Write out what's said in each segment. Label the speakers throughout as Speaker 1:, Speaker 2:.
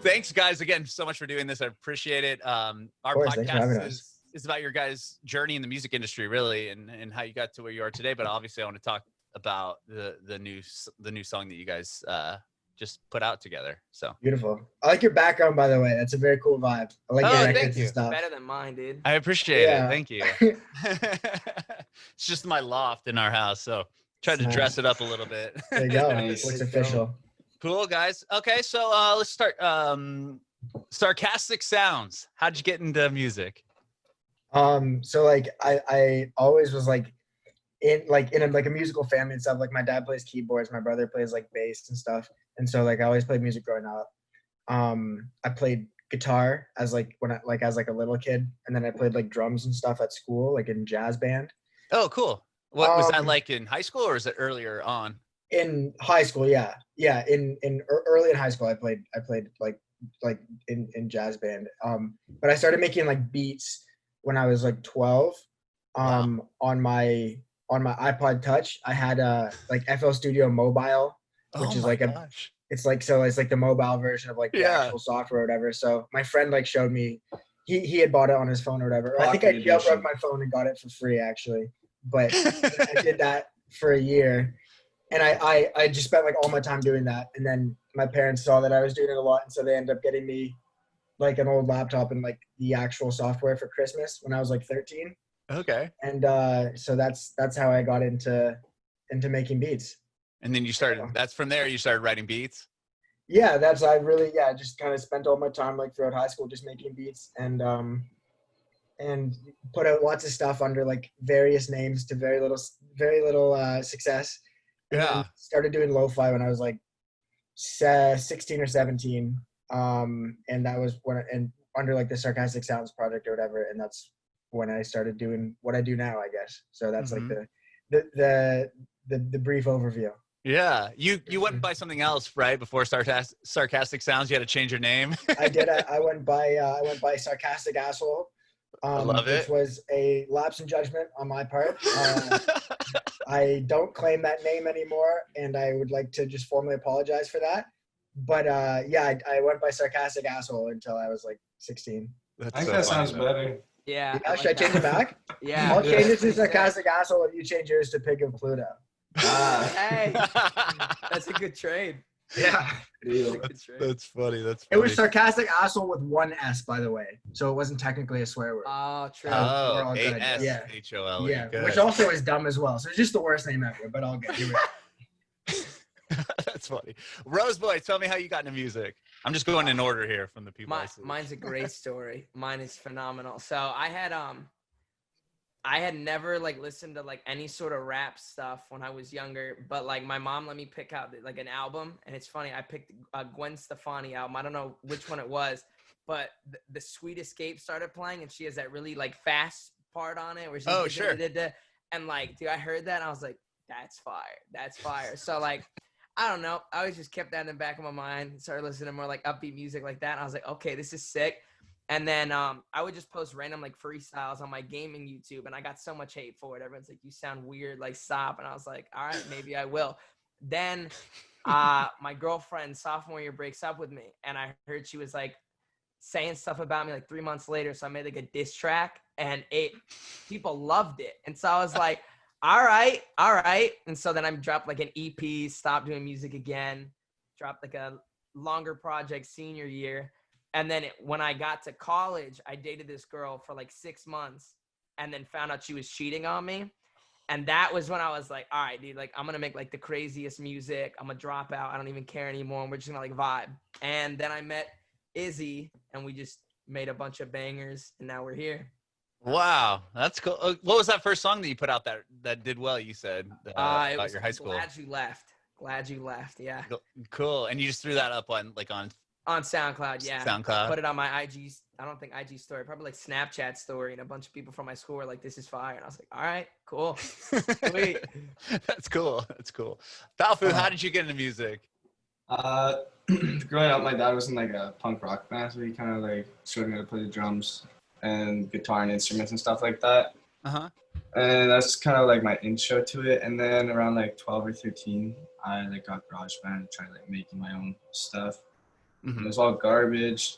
Speaker 1: thanks guys again so much for doing this. I appreciate it. Our podcast is about your guys' journey in the music industry, really, and how you got to where you are today. But obviously, I want to talk about the new song that you guys just put out together. So
Speaker 2: beautiful. I like your background, by the way. That's a very cool vibe. I like your
Speaker 1: thank you.
Speaker 2: stuff.
Speaker 3: Better than mine, dude.
Speaker 1: I appreciate it. Thank you. It's just my loft in our house, so tried to dress it up a little bit.
Speaker 2: There you go. It's official.
Speaker 1: Cool, guys. Okay, so let's start. Sarcastic Sounds. How'd you get into music?
Speaker 2: So like I always was like in a musical family and stuff. Like my dad plays keyboards, my brother plays like bass and stuff. And so like I always played music growing up. I played guitar as like as a little kid, and then I played like drums and stuff at school, like in jazz band.
Speaker 1: Oh, cool. What was that like in high school, or is it earlier on?
Speaker 2: In high school, yeah. Early in high school, I played like in jazz band. But I started making like beats when I was like 12. On my iPod Touch, I had like FL Studio Mobile, which is like it's like the mobile version of like the actual software or whatever. So my friend like showed me, he had bought it on his phone or whatever. I think I jailbroke my phone and got it for free actually. But I did that for a year. And I just spent like all my time doing that. And then my parents saw that I was doing it a lot. And so they ended up getting me like an old laptop and like the actual software for Christmas when I was like 13.
Speaker 1: Okay.
Speaker 2: And so that's how I got into making beats. And then
Speaker 1: that's from there you started writing beats?
Speaker 2: Yeah, I just kind of spent all my time like throughout high school just making beats and put out lots of stuff under like various names to very little success. And started doing lo-fi when I was like 16 or 17. And that was under like the Sarcastic Sounds project or whatever. And that's when I started doing what I do now, I guess. So that's like the brief overview.
Speaker 1: Yeah. You went by something else, right? Before Sarcastic Sounds, you had to change your name.
Speaker 2: I did. I went by Sarcastic Asshole.
Speaker 1: I love it.
Speaker 2: Which was a lapse in judgment on my part. I don't claim that name anymore, and I would like to just formally apologize for that. But I went by Sarcastic Asshole until I was like 16.
Speaker 4: I think that sounds better.
Speaker 3: Yeah.
Speaker 2: Should I change it back?
Speaker 3: Yeah.
Speaker 2: I'll change it to Sarcastic Asshole if you change yours to Pig of Pluto.
Speaker 3: Hey, that's a good trade.
Speaker 2: Yeah.
Speaker 1: That's funny.
Speaker 2: It was Sarcastic Asshole with one S, by the way. So it wasn't technically a swear word.
Speaker 3: Oh, true.
Speaker 1: Oh, A-S-H-O-L.
Speaker 2: Yeah, which also is dumb as well. So it's just the worst name ever, but I'll get you it.
Speaker 1: That's funny. Rxseboy, tell me how you got into music. I'm just going in order here from the people.
Speaker 3: Mine's a great story. Mine is phenomenal. So I had never like listened to like any sort of rap stuff when I was younger, but like my mom let me pick out like an album, and it's funny. I picked a Gwen Stefani album. I don't know which one it was, but the Sweet Escape started playing, and she has that really like fast part on it where she's
Speaker 1: sure.
Speaker 3: And like, dude, I heard that and I was like, that's fire. So like, I don't know. I always just kept that in the back of my mind. Started listening to more like upbeat music like that. And I was like, okay, this is sick. And then I would just post random like freestyles on my gaming YouTube, and I got so much hate for it. Everyone's like, you sound weird, like stop. And I was like, all right, maybe I will. Then my girlfriend sophomore year breaks up with me, and I heard she was like saying stuff about me like 3 months later. So I made like a diss track, and people loved it. And so I was like, all right. And so then I dropped like an EP, stopped doing music again, dropped like a longer project senior year. And then when I got to college, I dated this girl for like 6 months and then found out she was cheating on me. And that was when I was like, all right, dude, like I'm going to make like the craziest music. I'm going to drop out. I don't even care anymore. And we're just going to like vibe. And then I met Izzy, and we just made a bunch of bangers, and now we're here.
Speaker 1: Wow, that's cool. What was that first song that you put out that did well, you said, about your high school?
Speaker 3: Glad You Left, yeah.
Speaker 1: Cool. And you just threw that up on
Speaker 3: SoundCloud, yeah.
Speaker 1: SoundCloud.
Speaker 3: I put it on my IG, I don't think IG story, probably like Snapchat story, and a bunch of people from my school were like, this is fire. And I was like, all right, cool. Sweet.
Speaker 1: That's cool. Powfu, how did you get into music?
Speaker 4: Growing up, my dad was in like a punk rock band, so he kind of like showed me how to play the drums and guitar and instruments and stuff like that. And that's kind of like my intro to it. And then around like 12 or 13, I like got GarageBand and tried like making my own stuff. It was all garbage.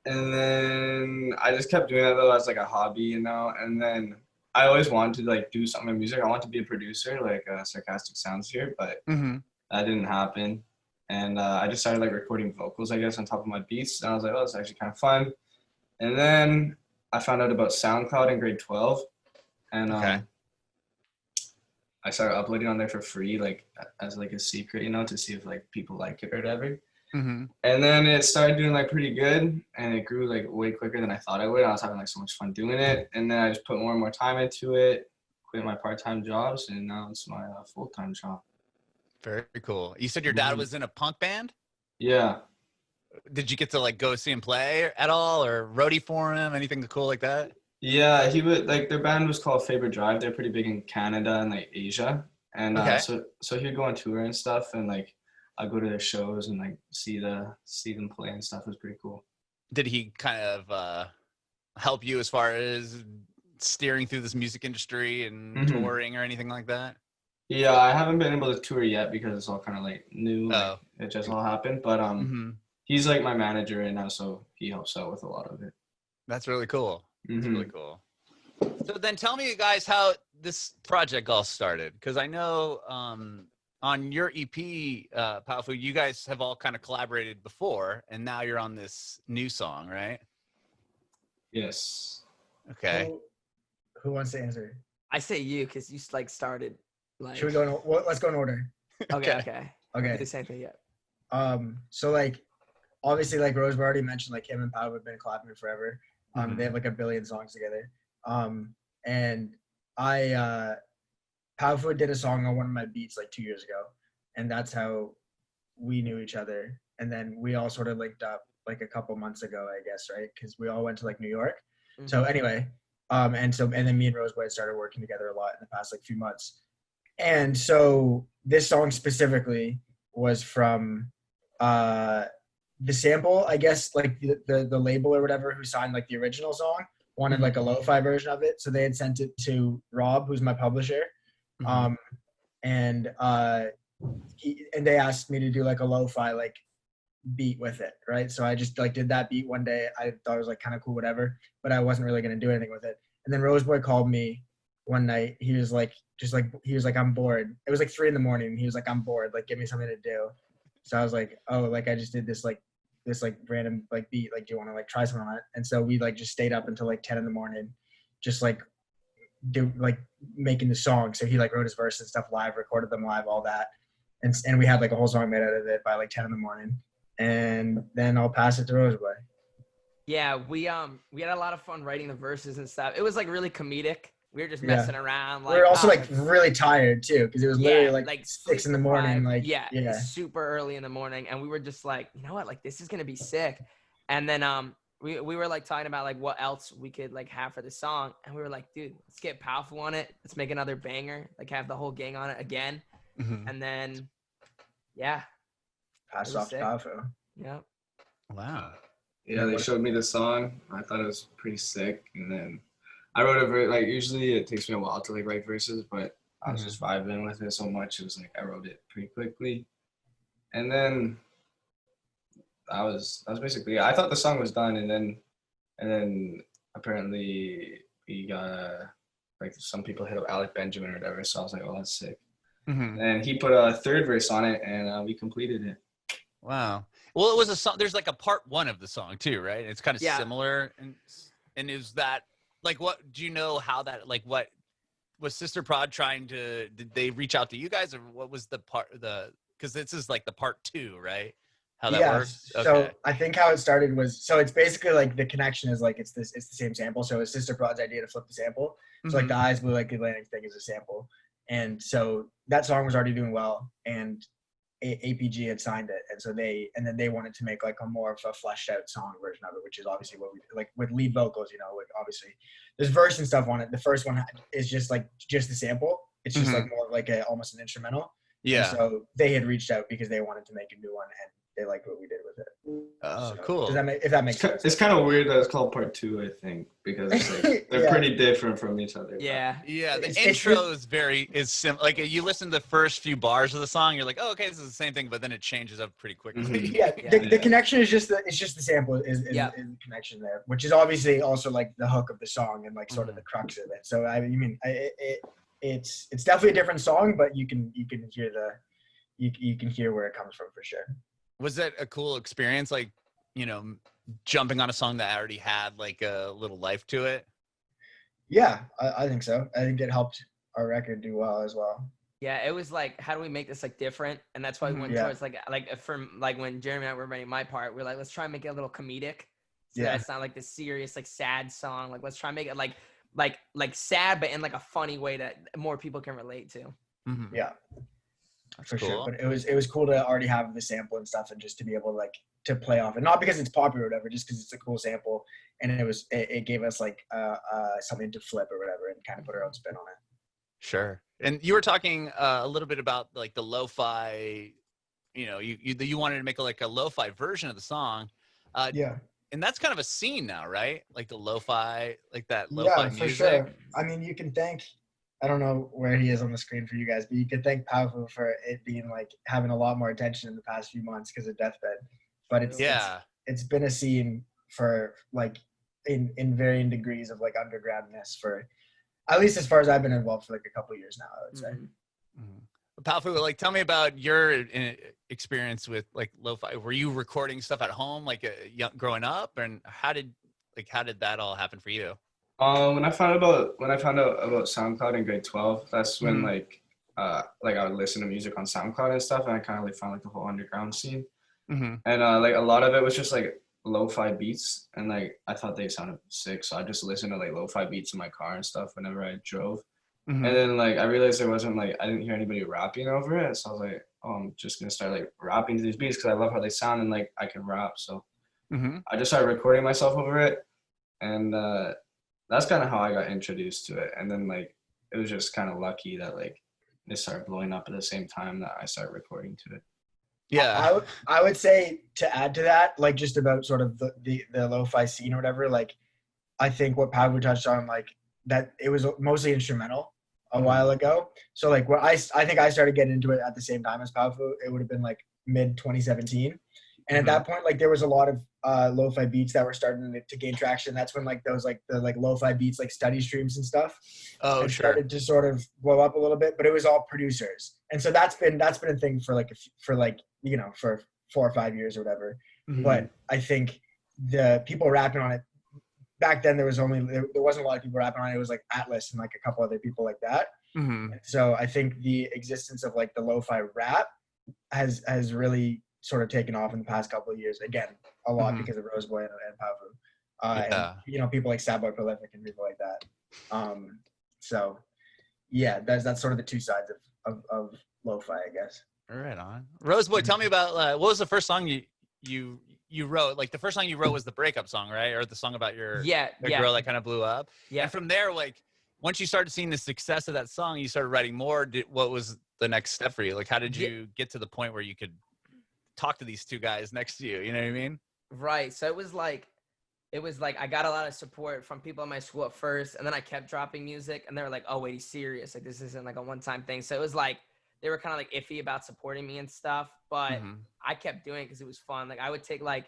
Speaker 4: And then I just kept doing that though as like a hobby, you know. And then I always wanted to like do something in music. I wanted to be a producer, like Sarcastic Sounds here, but that didn't happen. And I just started like recording vocals, I guess, on top of my beats. And I was like, oh, it's actually kind of fun. And then I found out about SoundCloud in grade 12. And I started uploading on there for free, like as like a secret, you know, to see if like people like it or whatever. And then it started doing like pretty good, and it grew like way quicker than I thought it would. I was having like so much fun doing it, and then I just put more and more time into it, quit my part-time jobs, and now it's my full-time job.
Speaker 1: Very cool. You said your dad was in a punk band?
Speaker 4: Yeah.
Speaker 1: Did you get to like go see him play at all, or roadie for him, anything cool like that?
Speaker 4: Yeah, he would, like, their band was called Faber Drive. They're pretty big in Canada and like Asia, and so he'd go on tour and stuff, and like I go to their shows and like see them play and stuff. It was pretty cool.
Speaker 1: Did he kind of help you as far as steering through this music industry and touring or anything like that?
Speaker 4: Yeah, I haven't been able to tour yet because it's all kind of like new. Like, it just all happened, but he's like my manager right now, so he helps out with a lot of it.
Speaker 1: That's really cool. That's really cool. So then tell me, guys, how this project all started, because I know on your EP, Powfu, you guys have all kind of collaborated before, and now you're on this new song, right?
Speaker 4: Yes.
Speaker 1: Okay.
Speaker 2: Who wants to answer?
Speaker 3: I say you, because you like started. Like,
Speaker 2: should we go? Let's go in order.
Speaker 3: Okay. The same thing. Yeah.
Speaker 2: So like, obviously, like Rose already mentioned, like him and Powfu have been collaborating forever. They have like a billion songs together. And Powfu did a song on one of my beats like 2 years ago, and that's how we knew each other. And then we all sort of linked up like a couple months ago, I guess, right? Because we all went to like New York. So anyway, and then me and Roseboy started working together a lot in the past like few months. And so this song specifically was from the sample, I guess, like the label or whatever who signed like the original song wanted like a lo-fi version of it, so they had sent it to Rob, who's my publisher, and they asked me to do like a lo-fi like beat with it, right? So I just like did that beat one day. I thought it was like kind of cool, whatever, but I wasn't really gonna do anything with it. And then Roseboy called me one night. He was like, I'm bored. It was like 3 a.m. He was like, I'm bored, like give me something to do. So I was like, oh, like I just did this random like beat, like do you want to like try something on it? And so we like just stayed up until like 10 a.m, just like making the song. So he like wrote his verse and stuff live, recorded them live, all that, and we had like a whole song made out of it by like 10 a.m. And then I'll pass it to Roseboy.
Speaker 3: Yeah, we had a lot of fun writing the verses and stuff. It was like really comedic. We were just messing around. Like,
Speaker 2: we were also like really tired too, because it was literally like 6 a.m. Like
Speaker 3: super early in the morning, and we were just like, you know what, like this is gonna be sick. And then we were like talking about like what else we could like have for the song, and we were like, dude, let's get Powfu on it. Let's make another banger. Like have the whole gang on it again, and then
Speaker 2: pass it off to Powfu.
Speaker 3: Yeah.
Speaker 1: Wow.
Speaker 4: Yeah, they showed me the song. I thought it was pretty sick, and then I wrote a verse. Like usually it takes me a while to like write verses, but I was just vibing with it so much. It was like I wrote it pretty quickly, and then that was basically it. I thought the song was done, and then apparently we got like some people hit up Alec Benjamin or whatever. So I was like, oh, that's sick. And he put a third verse on it, and we completed it.
Speaker 1: Wow. Well, it was a song. There's like a part 1 of the song too, right? It's kind of similar, and is that. Like, what do you know how that, like, what was Sista Prod trying to, did they reach out to you guys, or what was because this is like the part 2, right? How that works? Okay.
Speaker 2: So I think how it started was, so it's basically like the connection is like, it's the same sample. So it's Sista Prod's idea to flip the sample. So like the Eyes Blue Like Atlantic thing is a sample. And so that song was already doing well, and APG had signed it, and so they wanted to make like a more of a fleshed out song version of it, which is obviously what we like with lead vocals, you know, like obviously there's verse and stuff on it. The first one is just the sample. It's just like more of like almost an instrumental. Yeah. And so they had reached out because they wanted to make a new one, liked what we did with it.
Speaker 1: Oh,
Speaker 2: So,
Speaker 1: cool.
Speaker 2: if that makes sense.
Speaker 4: It's kind of weird that it's called part 2, I think, because it's like they're pretty different from each other.
Speaker 3: Yeah.
Speaker 1: Yeah, the intro is simple. Like you listen to the first few bars of the song, you're like, oh, okay, this is the same thing, but then it changes up pretty quickly.
Speaker 2: Mm-hmm. The connection is just the the connection there, which is obviously also like the hook of the song and like sort of the crux of it. So I mean, it's definitely a different song, but you can hear you can hear where it comes from for sure.
Speaker 1: Was that a cool experience? Like, you know, jumping on a song that already had like a little life to it?
Speaker 2: Yeah, I think so. I think it helped our record do well as well.
Speaker 3: Yeah, it was like, how do we make this like different? And that's why we went towards like from like when Jeremy and I were writing my part, we're like, let's try and make it a little comedic. So that's not like this serious, like sad song. Like, let's try and make it like sad, but in like a funny way that more people can relate to.
Speaker 1: Mm-hmm.
Speaker 2: Yeah.
Speaker 1: That's
Speaker 2: for
Speaker 1: cool.
Speaker 2: sure, but it was cool to already have the sample and stuff, and just to be able to like to play off, and not because it's popular or whatever, just because it's a cool sample, and it gave us like something to flip or whatever, and kind of put our own spin on it.
Speaker 1: Sure. And you were talking a little bit about like the lo-fi, you know, you wanted to make like a lo-fi version of the song.
Speaker 2: Yeah.
Speaker 1: And that's kind of a scene now, right? Like the lo-fi, like that lo-fi music.
Speaker 2: For sure. I mean, you can thank. I don't know where he is on the screen for you guys, but you could thank Powfu for it being like having a lot more attention in the past few months because of Deathbed. But it's been a scene for like in varying degrees of like undergroundness for at least as far as I've been involved for like a couple of years now, I would say.
Speaker 1: Mm-hmm. Powfu, like tell me about your experience with like lo-fi. Were you recording stuff at home like growing up, and how did that all happen for you?
Speaker 4: When I found out about SoundCloud in grade 12, that's when like I would listen to music on SoundCloud and stuff, and I kind of like found like the whole underground scene, and like a lot of it was just like lo-fi beats, and like I thought they sounded sick, so I just listened to like lo-fi beats in my car and stuff whenever I drove, and then like I realized there wasn't like I didn't hear anybody rapping over it, so I was like, oh, I'm just gonna start like rapping to these beats because I love how they sound and like I can rap, so I just started recording myself over it, and that's kind of how I got introduced to it. And then like it was just kind of lucky that like it started blowing up at the same time that I started recording to it.
Speaker 1: Yeah,
Speaker 2: I would say to add to that, like just about sort of the lo-fi scene or whatever, like I think what Powfu touched on, like that it was mostly instrumental a while ago. So like when I think I started getting into it at the same time as Powfu, it would have been like mid 2017. And at that point, like there was a lot of lo-fi beats that were starting to gain traction. That's when like those like the like lo-fi beats like study streams and stuff started to sort of blow up a little bit. But it was all producers, and so that's been a thing for you know for 4 or 5 years or whatever. But I think the people rapping on it back then there wasn't a lot of people rapping on it. It was like Atlas and like a couple other people like that. So I think the existence of like the lo-fi rap has really sort of taken off in the past couple of years. Again, a lot because of Rxseboy and Powfu. And, you know, people like Sadboy Prolific and people like that. So yeah, that's sort of the two sides of lo-fi, I guess.
Speaker 1: Right on. Rxseboy, tell me about what was the first song you wrote? Like the first song you wrote was the breakup song, right? Or the song about your girl that kind of blew up. Yeah. And from there, like once you started seeing the success of that song, you started writing more. What was the next step for you? Like how did you get to the point where you could talk to these two guys next to you? You know what I mean?
Speaker 3: Right. So it was like I got a lot of support from people in my school at first, and then I kept dropping music, and they were like, oh wait, he's serious, like this isn't like a one-time thing. So it was like they were kind of like iffy about supporting me and stuff, but I kept doing it because it was fun. Like I would take like,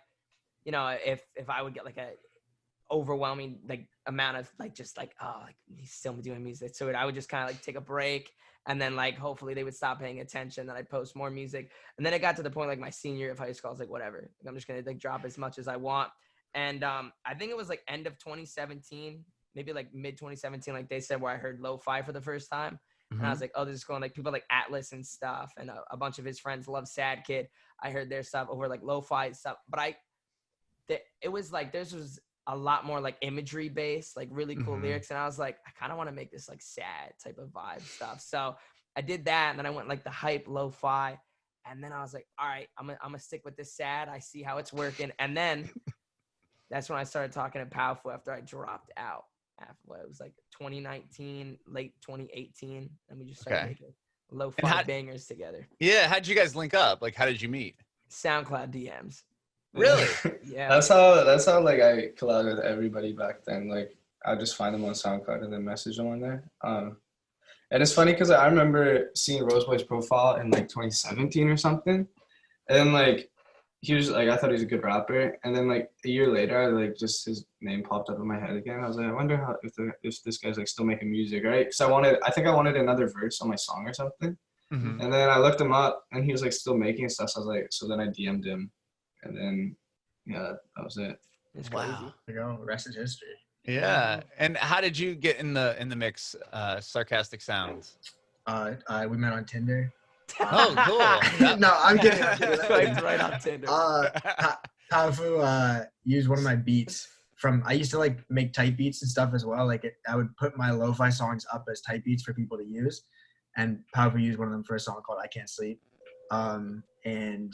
Speaker 3: you know, if I would get like a overwhelming like amount of like just like, oh, like he's still doing music, so I would just kind of like take a break, and then like hopefully they would stop paying attention, then I'd post more music. And then it got to the point like my senior year of high school, I was like, whatever, like, I'm just gonna like drop as much as I want. And I think it was like end of 2017, maybe like mid 2017, like they said, where I heard lo-fi for the first time. And I was like, oh, this is cool. And like people like Atlas and stuff, and a bunch of his friends love Sad Kid. I heard their stuff over like lo-fi stuff, but it was like theirs was a lot more like imagery based, like really cool lyrics. And I was like, I kind of want to make this like sad type of vibe stuff. So I did that, and then I went like the hype lo-fi, and then I was like, all right, I'm gonna stick with this sad. I see how it's working. And then that's when I started talking to Powfu after I dropped out. It was like 2019, late 2018, and we just started making lo-fi bangers together.
Speaker 1: Yeah, how did you guys link up? Like, how did you meet?
Speaker 3: SoundCloud DMs.
Speaker 1: Really?
Speaker 3: Yeah.
Speaker 4: That's how like I collabed with everybody back then. Like I would just find them on SoundCloud and then message them on there. And it's funny because I remember seeing Rxseboy's profile in like 2017 or something, and like he was like, I thought he was a good rapper, and then like a year later, I like just his name popped up in my head again. I was like, I wonder how if this guy's like still making music, right? Because I think I wanted another verse on my song or something, and then I looked him up, and he was like still making stuff. So I was like, so then I DM'd him, and then yeah, that was it.
Speaker 3: It's
Speaker 1: Wow.
Speaker 3: crazy.
Speaker 2: There you go. Rest is history.
Speaker 1: Yeah. And how did you get in the mix? Sarcastic Sounds.
Speaker 2: We met on Tinder.
Speaker 1: Oh, cool.
Speaker 2: No, I'm kidding.
Speaker 3: Swiped right on Tinder.
Speaker 2: Powfu used one of my beats from. I used to like make type beats and stuff as well. Like I would put my lo-fi songs up as type beats for people to use, and Powfu used one of them for a song called "I Can't Sleep," and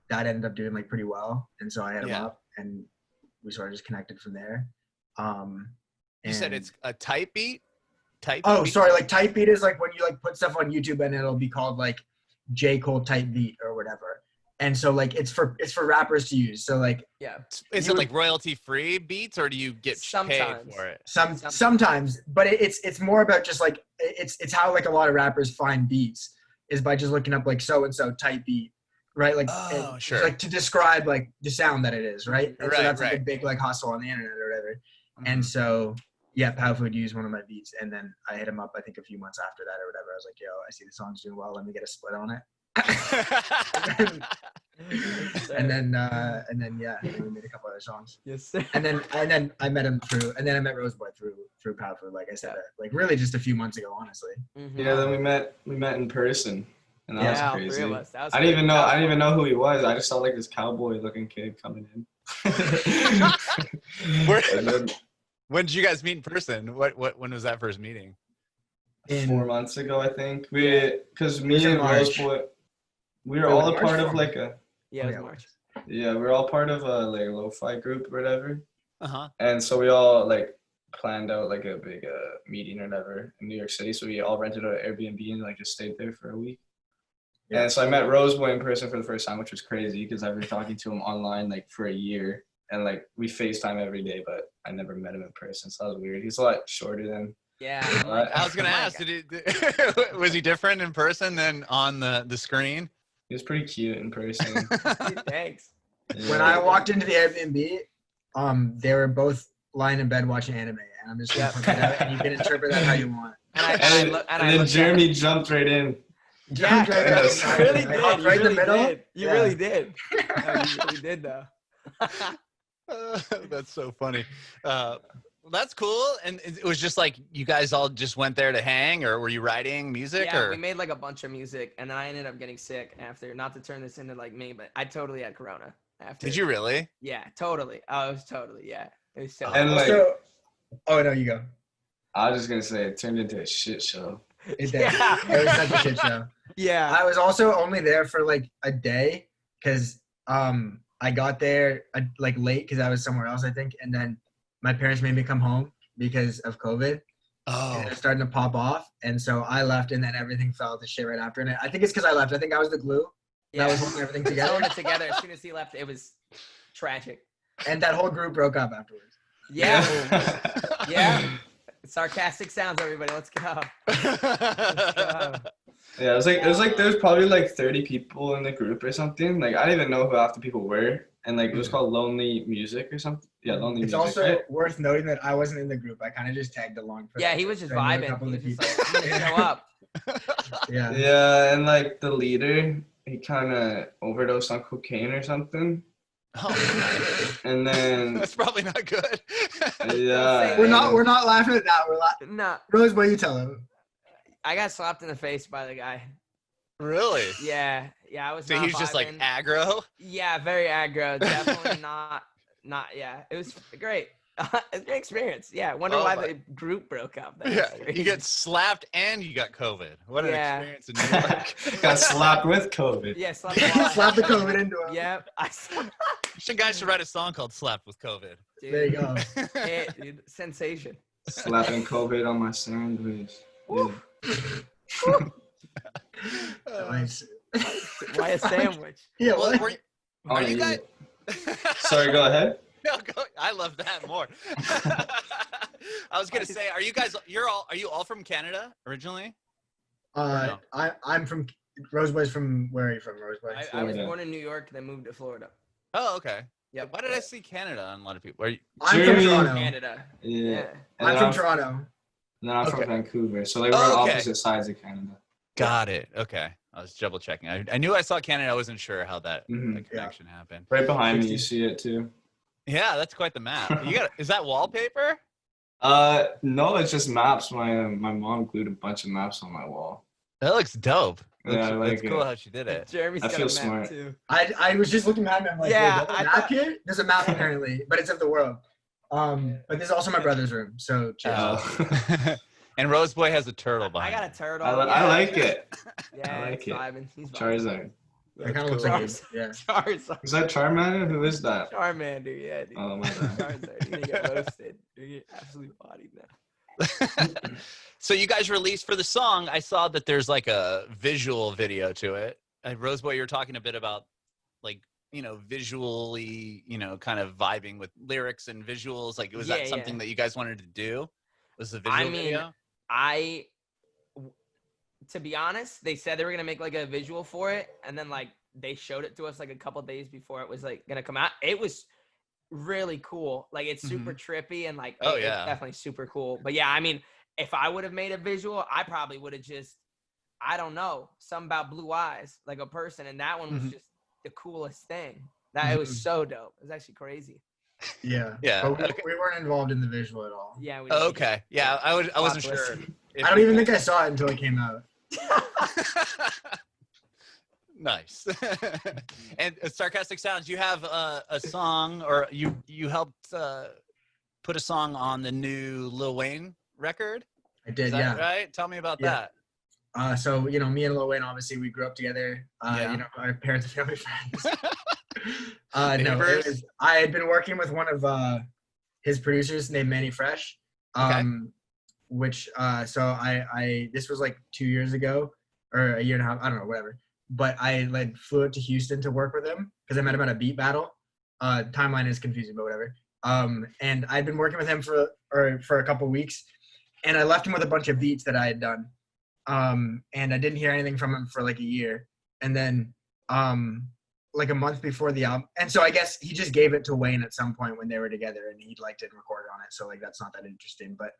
Speaker 2: that ended up doing like pretty well. And so I hit him up, and we sort of just connected from there.
Speaker 1: You said it's a type beat? Type
Speaker 2: beat? Sorry, like type beat is like when you like put stuff on YouTube and it'll be called like J. Cole type beat or whatever. And so like it's for rappers to use. So like
Speaker 1: is it like royalty free beats or do you get paid for it?
Speaker 2: Sometimes, but it's more about just like it's how like a lot of rappers find beats is by just looking up like so and so type beat, right? Like
Speaker 1: sure.
Speaker 2: Like to describe like the sound that it is, right? And so that's like a big like hustle on the internet or whatever. And so Powfu would use one of my beats, and then I hit him up I think a few months after that or whatever. I was like, yo, I see the song's doing well, let me get a split on it. and then we made a couple other songs.
Speaker 3: Yes.
Speaker 2: And then I met him through Rxseboy through Powfu, like I said, like really just a few months ago, honestly.
Speaker 4: Yeah, then we met in person, and that was crazy.
Speaker 3: 3 of us. That was
Speaker 4: I didn't even know who he was. I just saw like this cowboy looking kid coming in.
Speaker 1: When did you guys meet in person? When was that first meeting?
Speaker 4: 4 months ago, I think. Because me and Rxseboy, we were all a part of like a.
Speaker 3: Yeah, it was March.
Speaker 4: Yeah, we're all part of a like Lofi group or whatever. And so we all like planned out like a big meeting or whatever in New York City. So we all rented an Airbnb and like just stayed there for a week. Yeah. And so I met Rxseboy in person for the first time, which was crazy because I've been talking to him online like for a year. And like we FaceTime every day, but I never met him in person, so that was weird. He's a lot shorter than.
Speaker 3: Yeah.
Speaker 1: I was gonna ask, was he different in person than on the screen?
Speaker 4: He was pretty cute in person.
Speaker 3: Thanks.
Speaker 2: Yeah. When I walked into the Airbnb, they were both lying in bed watching anime, and I'm just gonna put that out, and you can interpret that how you want.
Speaker 4: And then Jeremy jumped right in.
Speaker 3: Yeah, you really did.
Speaker 2: Right in the middle.
Speaker 3: You really did. No, you really did though.
Speaker 1: That's so funny. That's cool. And it was just like you guys all just went there to hang, or were you writing music?
Speaker 3: Yeah,
Speaker 1: or?
Speaker 3: We made like a bunch of music, and then I ended up getting sick after. Not to turn this into like me, but I totally had corona after.
Speaker 1: Did you really?
Speaker 3: Yeah, totally. Oh, it was totally. Yeah, it was so.
Speaker 4: And like,
Speaker 2: oh no, you go.
Speaker 4: I was just gonna say it turned into a shit show.
Speaker 2: It did. Yeah. It was such a shit show.
Speaker 3: Yeah.
Speaker 2: I was also only there for like a day because I got there like late because I was somewhere else, I think, and then my parents made me come home because of COVID.
Speaker 1: Oh.
Speaker 2: And it was starting to pop off, and so I left, and then everything fell to shit right after. And I think it's because I left. I think I was the glue that was holding everything together.
Speaker 3: Holding it together. As soon as he left, it was tragic.
Speaker 2: And that whole group broke up afterwards.
Speaker 3: Yeah. Yeah. Sarcastic Sounds, everybody. Let's go.
Speaker 4: Yeah, it was like there's probably like 30 people in the group or something. Like I didn't even know who half the people were, and like it was called Lonely Music or something. Yeah, Lonely Music.
Speaker 2: It's also worth noting that I wasn't in the group. I kind of just tagged along.
Speaker 3: Yeah, he was just vibing. He was just like, I'm gonna show up.
Speaker 2: Yeah.
Speaker 4: Yeah, and like the leader, he kind of overdosed on cocaine or something.
Speaker 1: Oh,
Speaker 4: and then
Speaker 1: that's probably not good.
Speaker 4: Yeah,
Speaker 2: we're not laughing at that. We're laughing.
Speaker 3: No,
Speaker 2: Rxseboy, you tell him.
Speaker 3: I got slapped in the face by the guy.
Speaker 1: Really?
Speaker 3: Yeah, I was.
Speaker 1: So he was just like aggro.
Speaker 3: Yeah, very aggro. Definitely not. Yeah, it was great. It's a great experience. Yeah, wonder why the group broke up.
Speaker 1: You get slapped and you got COVID. What an experience in New York.
Speaker 4: Got slapped with COVID.
Speaker 3: Yeah,
Speaker 2: slapped the COVID into him.
Speaker 3: Yeah,
Speaker 1: You guys should write a song called "Slapped with COVID."
Speaker 3: Dude,
Speaker 2: there you go.
Speaker 3: Dude, sensation.
Speaker 4: Slapping COVID on my sandwich.
Speaker 2: Nice.
Speaker 3: Why a sandwich?
Speaker 2: Yeah.
Speaker 1: Well, Are you guys?
Speaker 4: Sorry, go ahead.
Speaker 1: No, I love that more. I was gonna say, are you all from Canada originally?
Speaker 2: No? I'm from Roseboy's from where are you from, Roseboy?
Speaker 3: I was born in New York, then moved to Florida.
Speaker 1: Oh, okay.
Speaker 3: Yeah.
Speaker 1: Why did I see Canada on a lot of people?
Speaker 2: I'm from Toronto.
Speaker 3: Canada.
Speaker 4: Yeah.
Speaker 2: I'm from Toronto.
Speaker 4: No, I'm from Vancouver. So like we're on opposite sides of Canada.
Speaker 1: Got it. Okay. I was double checking. I knew I saw Canada. I wasn't sure how that connection happened.
Speaker 4: Right behind me, you see it too.
Speaker 1: Yeah, that's quite the map. Is that wallpaper?
Speaker 4: No, it's just maps. My mom glued a bunch of maps on my wall.
Speaker 1: That looks dope.
Speaker 4: Yeah, I like
Speaker 1: it's cool how she did it.
Speaker 3: Jeremy's got a map
Speaker 4: smart
Speaker 3: too.
Speaker 2: I was just looking behind me. I'm like,
Speaker 3: yeah,
Speaker 2: a map here? There's a map apparently, but it's of the world. But this is also my brother's room. So chill.
Speaker 1: And Roseboy has a turtle behind.
Speaker 3: I got a turtle.
Speaker 4: I like it.
Speaker 3: Yeah,
Speaker 4: I like it.
Speaker 3: He's
Speaker 4: Charizard.
Speaker 2: It kind of looks like it. Yeah.
Speaker 3: Charizard.
Speaker 4: Is that Charmander? Who is that?
Speaker 3: Charmander, yeah, dude.
Speaker 4: Oh my god.
Speaker 3: Charizard. You're gonna get roasted. You're gonna get absolutely bodied now.
Speaker 1: So you guys released for the song. I saw that there's like a visual video to it. Roseboy, you were talking a bit about like, visually, kind of vibing with lyrics and visuals. Like, was that something that you guys wanted to do? Was the visual video?
Speaker 3: To be honest, they said they were gonna make like a visual for it, and then like they showed it to us like a couple days before it was like gonna come out. It was really cool. Like it's super trippy and like it's definitely super cool. But yeah, I mean, if I would have made a visual, I probably would have just, I don't know, something about blue eyes, like a person, and that one was just the coolest thing. That it was so dope. It was actually crazy.
Speaker 2: Yeah.
Speaker 1: Yeah.
Speaker 2: But we weren't involved in the visual at all.
Speaker 3: Yeah.
Speaker 1: Okay. Yeah, I wasn't sure.
Speaker 2: I don't even think I saw it until it came out.
Speaker 1: Nice. And Sarcastic Sounds, you have a song, or you helped put a song on the new Lil Wayne record.
Speaker 2: I did.
Speaker 1: Is that right? Tell me about that.
Speaker 2: So me and Lil Wayne, obviously we grew up together. Our parents and family friends. I had been working with one of his producers named Manny Fresh. Which this was like 2 years ago or a year and a half, I don't know, whatever. But I flew out to Houston to work with him because I met him at a beat battle. Timeline is confusing, but whatever. And I'd been working with him for a couple of weeks, and I left him with a bunch of beats that I had done. And I didn't hear anything from him for like a year. And then like a month before the album, and so I guess he just gave it to Wayne at some point when they were together, and he didn't record on it. So like that's not that interesting, but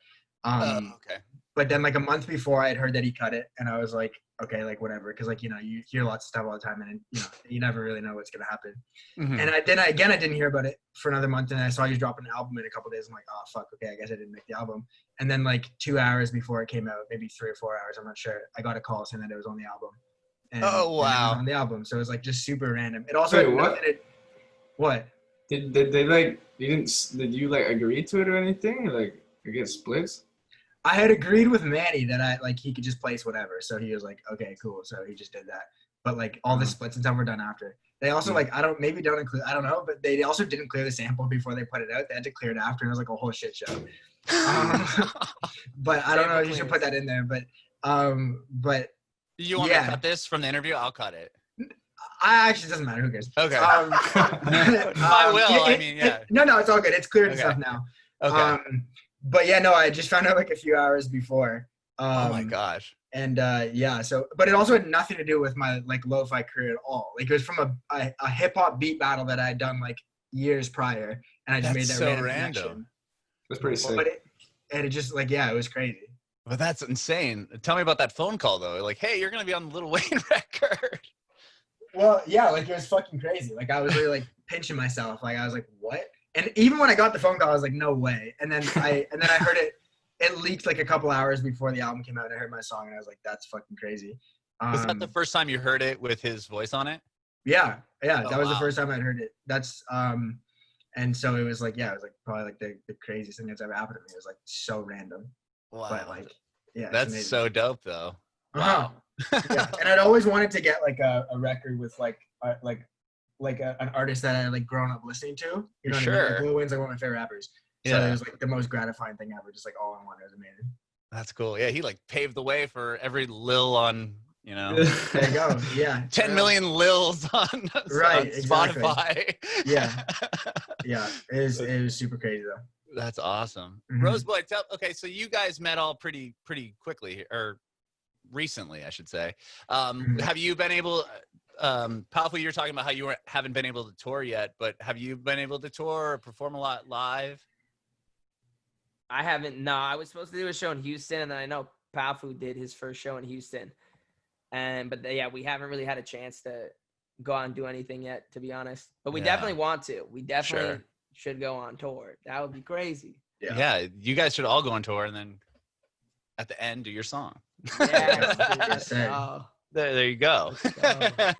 Speaker 2: but then like a month before I had heard that he cut it, and I was like, okay, like whatever, because like you hear lots of stuff all the time, and you never really know what's gonna happen. And I didn't hear about it for another month, and I saw you drop an album in a couple of days. I'm like, oh fuck, okay, I guess I didn't make the album. And then like 2 hours before it came out, maybe 3 or 4 hours, I'm not sure, I got a call saying that it was on the album. And,
Speaker 1: oh wow!
Speaker 2: And it was on the album, so it was like just super random. It also what?
Speaker 4: Did they like did you like agree to it or anything, or like get splits?
Speaker 2: I had agreed with Manny that he could just place whatever. So he was like, okay, cool. So he just did that. But like all the splits and stuff were done after. They also don't include, I don't know, but they also didn't clear the sample before they put it out. They had to clear it after, and it was like a whole shit show. But I don't know if you should put that in there, but
Speaker 1: you want me to cut this from the interview? I'll cut it.
Speaker 2: Actually, doesn't matter. Who cares?
Speaker 1: Okay. I will.
Speaker 2: No, it's all good. It's cleared and stuff now.
Speaker 1: Okay.
Speaker 2: But yeah, no, I just found out like a few hours before.
Speaker 1: Oh my gosh.
Speaker 2: And but it also had nothing to do with my like lo-fi career at all. Like it was from a hip hop beat battle that I had done like years prior, and I just made that
Speaker 1: so random.
Speaker 2: Connection.
Speaker 4: That's pretty sick.
Speaker 2: But it just like it was crazy.
Speaker 1: But that's insane. Tell me about that phone call though. Like, hey, you're gonna be on the Lil Wayne record.
Speaker 2: Well, yeah, like it was fucking crazy. Like I was really like pinching myself. Like I was like, what? And even when I got the phone call, I was like, no way. And then I heard it. It leaked like a couple hours before the album came out. And I heard my song, and I was like, that's fucking crazy.
Speaker 1: Was that the first time you heard it with his voice on it?
Speaker 2: Yeah. That was the first time I'd heard it. That's and so it was like, it was like probably like the craziest thing that's ever happened to me. It was like so random.
Speaker 1: Wow.
Speaker 2: But like,
Speaker 1: that's so dope though.
Speaker 2: Wow. Yeah, and I'd always wanted to get like a record with like an artist that I like grown up listening to. You know what I mean? Like, Lil Wayne's like one of my favorite rappers. So it was like the most gratifying thing ever. Just like all in one. It was amazing.
Speaker 1: That's cool. Yeah, he like paved the way for every Lil on you know.
Speaker 2: There you go. Yeah.
Speaker 1: 10 million Lils on,
Speaker 2: right,
Speaker 1: on
Speaker 2: exactly.
Speaker 1: Spotify.
Speaker 2: Yeah. Yeah. It was super crazy though.
Speaker 1: That's awesome.
Speaker 2: Mm-hmm.
Speaker 1: Rxseboy, okay, so you guys met all pretty quickly here, or recently, I should say. Have you been able, Powfu, you're talking about how you haven't been able to tour yet, but have you been able to tour or perform a lot live?
Speaker 3: I haven't. No, I was supposed to do a show in Houston, and then I know Powfu did his first show in Houston, but yeah, we haven't really had a chance to go out and do anything yet, to be honest. But we definitely want to. We definitely should go on tour. That would be crazy.
Speaker 1: Yeah, you guys should all go on tour and then at the end do your song.
Speaker 3: Yeah.
Speaker 1: There you go.
Speaker 4: Yeah.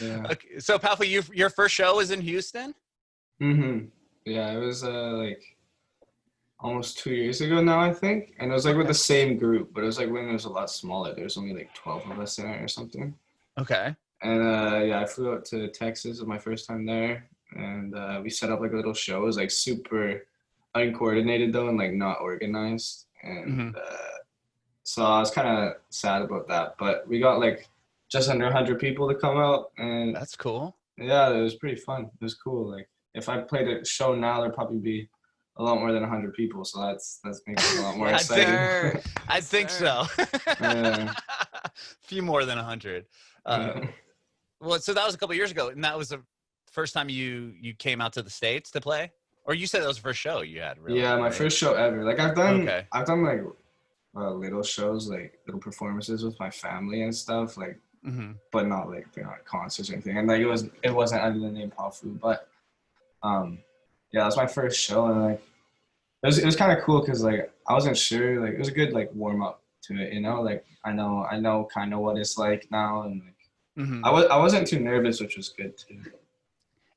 Speaker 1: Okay, so Powfu, your first show was in Houston?
Speaker 4: Yeah, it was like almost 2 years ago now, I think. And it was like with the same group, but it was like when it was a lot smaller. There was only like 12 of us in it or something.
Speaker 1: Okay.
Speaker 4: And yeah, I flew out to Texas. It was my first time there. And we set up like a little show. It was like super uncoordinated though, and like not organized. And so I was kind of sad about that. But we got like just under 100 people to come out. And
Speaker 1: that's cool.
Speaker 4: Yeah, it was pretty fun. It was cool. Like if I played a show now, there'd probably be a lot more than 100 people. So that's makes it a lot more exciting.
Speaker 1: I think so.
Speaker 4: Yeah.
Speaker 1: A few more than 100. Well, so that was a couple years ago, and that was the first time you came out to the States to play? Or you said that was the first show you had, really?
Speaker 4: Yeah, my first show ever. Like I've done like little shows, like little performances with my family and stuff, like but not like concerts or anything. And like it wasn't under the name Powfu, but yeah, that was my first show, and like it was kind of cool because like I wasn't sure, like it was a good like warm up to it, you know, like I know kind of what it's like now, and like I wasn't too nervous, which was good too.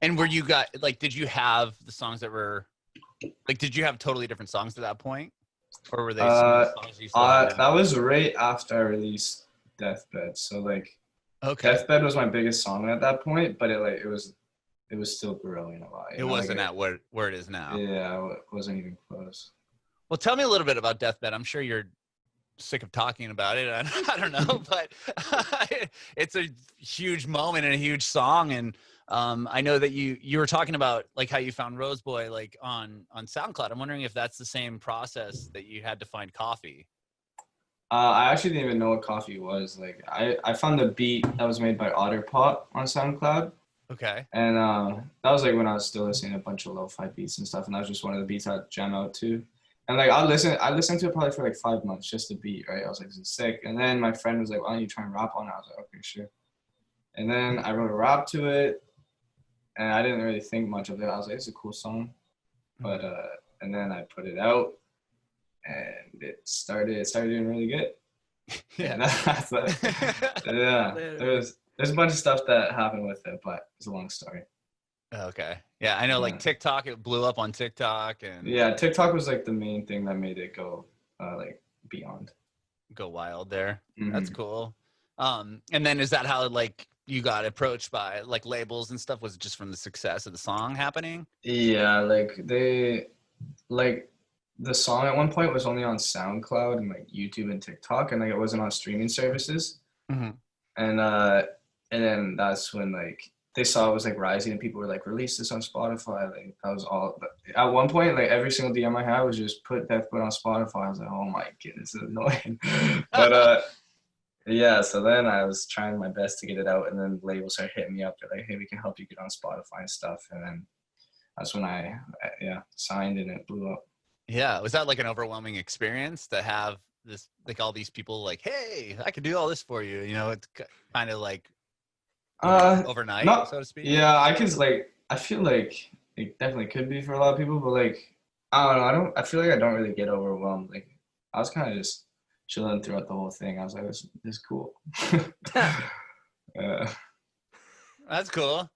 Speaker 1: And did you have the songs that were, like, did you have totally different songs at that point? Or were they songs you still had?
Speaker 4: That was right after I released Deathbed. So, like, Deathbed was my biggest song at that point, but it was still growing a lot.
Speaker 1: It wasn't at where it is now.
Speaker 4: Yeah, it wasn't even close.
Speaker 1: Well, tell me a little bit about Deathbed. I'm sure you're sick of talking about it. I don't know, but it's a huge moment and a huge song, and I know that you were talking about like how you found Rxseboy like on SoundCloud. I'm wondering if that's the same process that you had to find Coffee.
Speaker 4: I actually didn't even know what Coffee was. Like I found the beat that was made by Otterpot on SoundCloud.
Speaker 1: Okay.
Speaker 4: And that was like when I was still listening to a bunch of lo-fi beats and stuff, and that was just one of the beats I'd jam out to. And like I listened to it probably for like 5 months, just the beat, right? I was like, this is sick. And then my friend was like, why don't you try and rap on it? I was like, okay, sure. And then I wrote a rap to it, and I didn't really think much of it. I was like, it's a cool song. But and then I put it out, and it started doing really good. Yeah. Yeah. There's a bunch of stuff that happened with it, but it's a long story.
Speaker 1: Okay. Yeah, I know, like TikTok, it blew up on TikTok, and
Speaker 4: yeah, TikTok was like the main thing that made it go like beyond.
Speaker 1: Go wild there. That's cool. And then is that how like you got approached by like labels and stuff? Was it just from the success of the song happening?
Speaker 4: Yeah, like the song at one point was only on SoundCloud and like YouTube and TikTok, and like it wasn't on streaming services. And then that's when like they saw it was like rising, and people were like, release this on Spotify. Like that was all. At one point, like every single DM I had was just put Deathbed on Spotify. I was like, oh my goodness, it's annoying. But yeah, so then I was trying my best to get it out, and then labels started hitting me up. They're like, hey, we can help you get on Spotify and stuff. And then that's when I signed, and it blew up.
Speaker 1: Yeah, was that like an overwhelming experience to have this, like all these people like, hey, I can do all this for you? You know, it's kind of like overnight, so to speak.
Speaker 4: Yeah, I feel like it definitely could be for a lot of people, but like I don't know, I feel like I don't really get overwhelmed. Like I was kind of just chilling throughout the whole thing. I was like, this is cool.
Speaker 1: That's cool.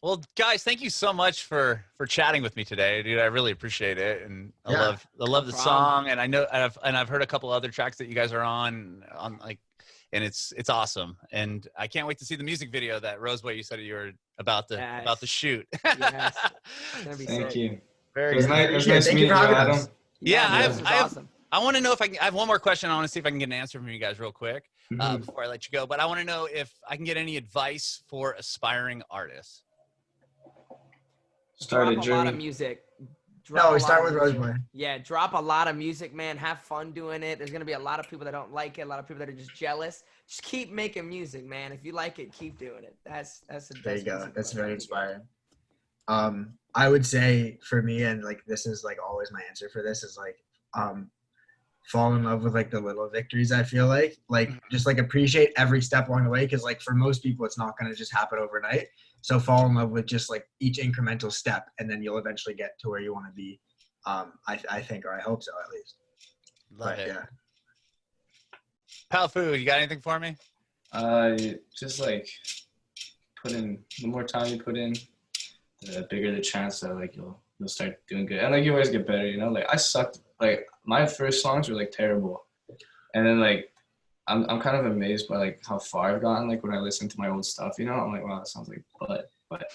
Speaker 1: Well, guys, thank you so much for chatting with me today, dude. I really appreciate it, and I love the song, and I know I've heard a couple other tracks that you guys are on like, and it's awesome, and I can't wait to see the music video that Rxseboy you said you were about to shoot.
Speaker 3: Yes.
Speaker 4: Thank you.
Speaker 1: Very
Speaker 4: good. It was nice meeting you, Adam.
Speaker 1: Yeah, I want to know if I have one more question. I want to see if I can get an answer from you guys real quick. before I let you go. But I want to know if I can get any advice for aspiring artists.
Speaker 3: Drop a lot of music.
Speaker 2: We start with Rxseboy.
Speaker 3: Yeah, drop a lot of music, man. Have fun doing it. There's gonna be a lot of people that don't like it, a lot of people that are just jealous. Just keep making music, man. If you like it, keep doing it. There you go.
Speaker 2: That's very inspiring. I would say for me, and like this is like always my answer for this, is like fall in love with like the little victories. I feel like just like appreciate every step along the way, because like for most people it's not going to just happen overnight. So fall in love with just like each incremental step, and then you'll eventually get to where you want to be. I think, or I hope so at least.
Speaker 1: Love it.
Speaker 2: Yeah.
Speaker 1: Powfu, you got anything for me?
Speaker 4: Just like the more time you put in, the bigger the chance that like you'll start doing good, and like you always get better. You know, like I sucked. Like my first songs were like terrible, and then like I'm kind of amazed by like how far I've gotten. Like when I listen to my old stuff, you know, I'm like, wow, that sounds like butt. But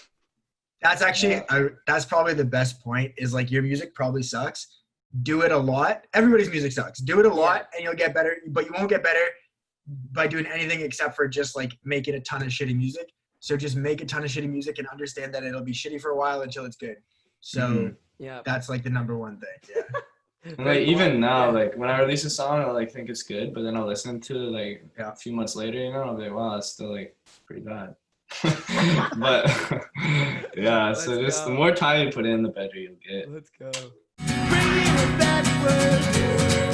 Speaker 2: that's actually that's probably the best point. Is like your music probably sucks. Do it a lot. Everybody's music sucks. Do it a lot, and you'll get better. But you won't get better by doing anything except for just like making a ton of shitty music. So just make a ton of shitty music and understand that it'll be shitty for a while until it's good. So that's like the number one thing. Yeah.
Speaker 4: Like even now, like when I release a song, I'll like think it's good, but then I'll listen to it like a few months later, you know, I'll be like, wow, it's still like pretty bad. But yeah, so just the more time you put in, the better you'll get.
Speaker 3: Let's go.
Speaker 5: Bringing it backwards.